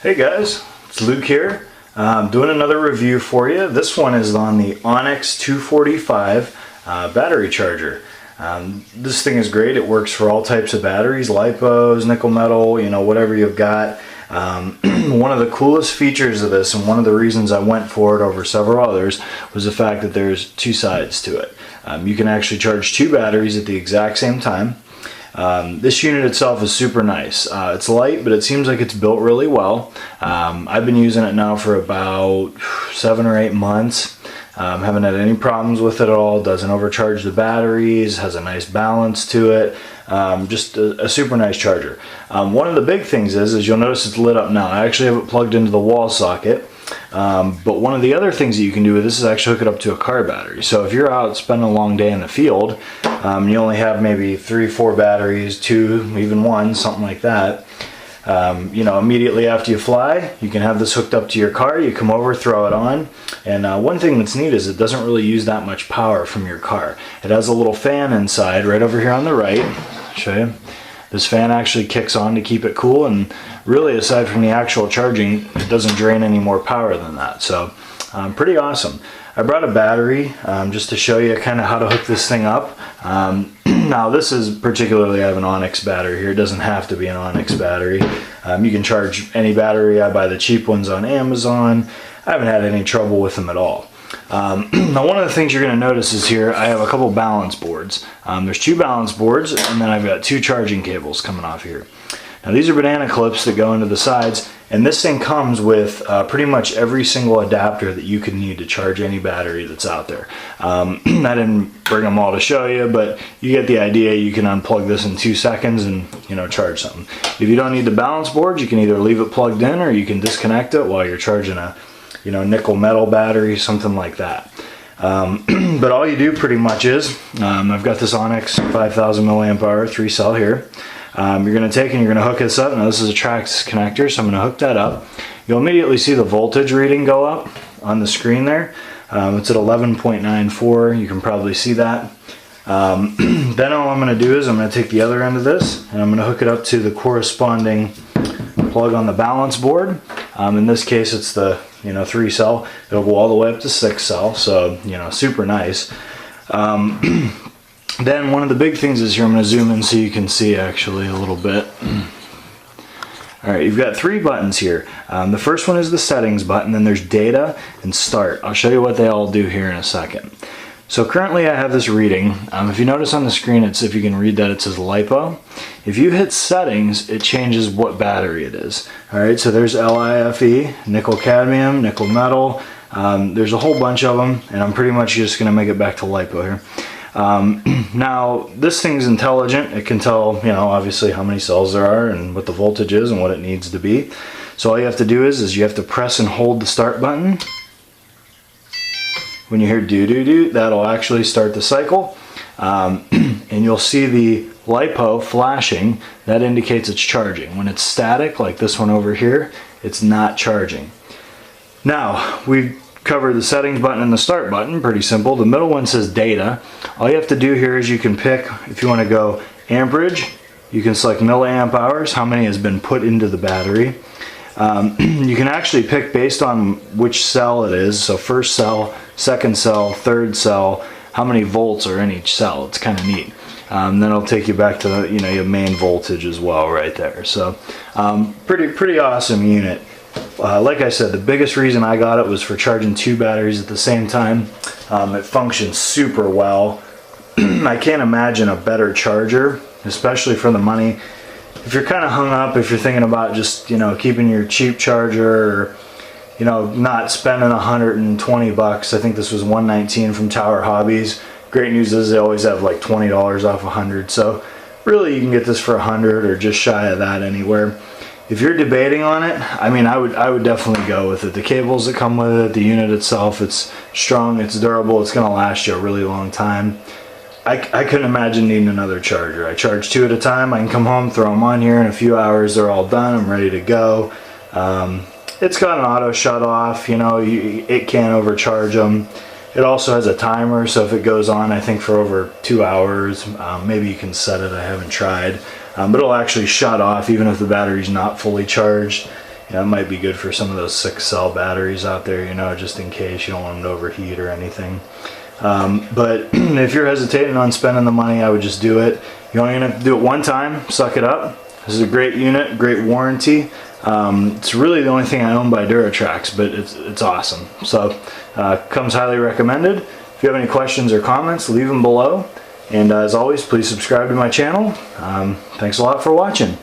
Hey guys, it's Luke here. I'm doing another review for you. This one is on the Onyx 245 battery charger. This thing is great. It works for all types of batteries, lipos, nickel metal, you know, whatever you've got. One of the coolest features of this, and one of the reasons I went for it over several others, was the fact that there's two sides to it. You can actually charge two batteries at the exact same time. This unit itself is super nice. It's light, but it seems like it's built really well. I've been using it now for about 7 or 8 months. Haven't had any problems with it at all. Doesn't overcharge the batteries, has a nice balance to it. Just a super nice charger. One of the big things is you'll notice it's lit up now. I actually have it plugged into the wall socket. But one of the other things that you can do with this is actually hook it up to a car battery. So if you're out spending a long day in the field, you only have maybe 3 or 4 batteries, 2, even 1, something like that. You know, immediately after you fly, you can have this hooked up to your car. You come over, throw it on, and one thing that's neat is it doesn't really use that much power from your car. It has a little fan inside right over here on the right. I'll show you. This fan actually kicks on to keep it cool, and really aside from the actual charging, it doesn't drain any more power than that. So pretty awesome. I brought a battery just to show you kind of how to hook this thing up. Now this is particularly, I have an Onyx battery here. It doesn't have to be an Onyx battery. You can charge any battery. I buy the cheap ones on Amazon. I haven't had any trouble with them at all. Now one of the things you're going to notice is here I have a couple balance boards. There's 2 balance boards, and then I've got 2 charging cables coming off here. Now these are banana clips that go into the sides, and this thing comes with pretty much every single adapter that you could need to charge any battery that's out there. I didn't bring them all to show you, but you get the idea. You can unplug this in 2 seconds and, you know, charge something. If you don't need the balance board, you can either leave it plugged in or you can disconnect it while you're charging a, you know, nickel metal battery, something like that. But all you do pretty much is, I've got this Onyx 5000 milliamp hour 3-cell here. You're going to take and you're going to hook this up. Now this is a Trax connector, so I'm going to hook that up. You'll immediately see the voltage reading go up on the screen there. It's at 11.94. You can probably see that. Then all I'm going to do is I'm going to take the other end of this and I'm going to hook it up to the corresponding plug on the balance board. In this case it's the 3-cell. It'll go all the way up to 6-cell, so super nice. Then one of the big things is here, I'm going to zoom in so you can see actually a little bit. Alright, you've got 3 buttons here. The first one is the settings button, then there's data and start. I'll show you what they all do here in a second. So currently I have this reading. If you notice on the screen, it's, if you can read that, it says Lipo. If you hit settings, it changes what battery it is. Alright, so there's LiFe, nickel cadmium, nickel metal. There's a whole bunch of them, and I'm pretty much just going to make it back to Lipo here. Now this thing's intelligent. It can tell, obviously how many cells there are and what the voltage is and what it needs to be. So all you have to do is you have to press and hold the start button. When you hear do do do, that'll actually start the cycle, and you'll see the Lipo flashing. That indicates it's charging. When it's static, like this one over here, it's not charging. Now we've covered the settings button and the start button. Pretty simple. The middle one says data. All you have to do here is you can pick, if you want to go amperage, you can select milliamp hours, how many has been put into the battery. You can actually pick based on which cell it is, so first cell, second cell, third cell, how many volts are in each cell. It's kind of neat. Then it'll take you back to the, your main voltage as well right there. So pretty awesome unit. Like I said, the biggest reason I got it was for charging 2 batteries at the same time. It functions super well. I can't imagine a better charger, especially for the money. If you're kind of hung up, if you're thinking about just keeping your cheap charger, or not spending 120 bucks. I think this was $119 from Tower Hobbies. Great news is they always have like $20 off 100, so really you can get this for 100 or just shy of that anywhere. If you're debating on it, I mean, I would definitely go with it. The cables that come with it, the unit itself, it's strong, it's durable, it's going to last you a really long time. I couldn't imagine needing another charger. I charge 2 at a time. I can come home, throw them on here in a few hours, they're all done, I'm ready to go. It's got an auto shut off, it can't overcharge them. It also has a timer, so if it goes on, I think for over 2 hours, maybe you can set it, I haven't tried. But it'll actually shut off even if the battery's not fully charged. you know, it might be good for some of those 6-cell batteries out there, you know, just in case you don't want them to overheat or anything. But if you're hesitating on spending the money, I would just do it. You're only gonna have to do it one time, suck it up. This is a great unit, great warranty. It's really the only thing I own by Duratrax, but it's awesome. So comes highly recommended. If you have any questions or comments, leave them below. And as always, please subscribe to my channel. Thanks a lot for watching.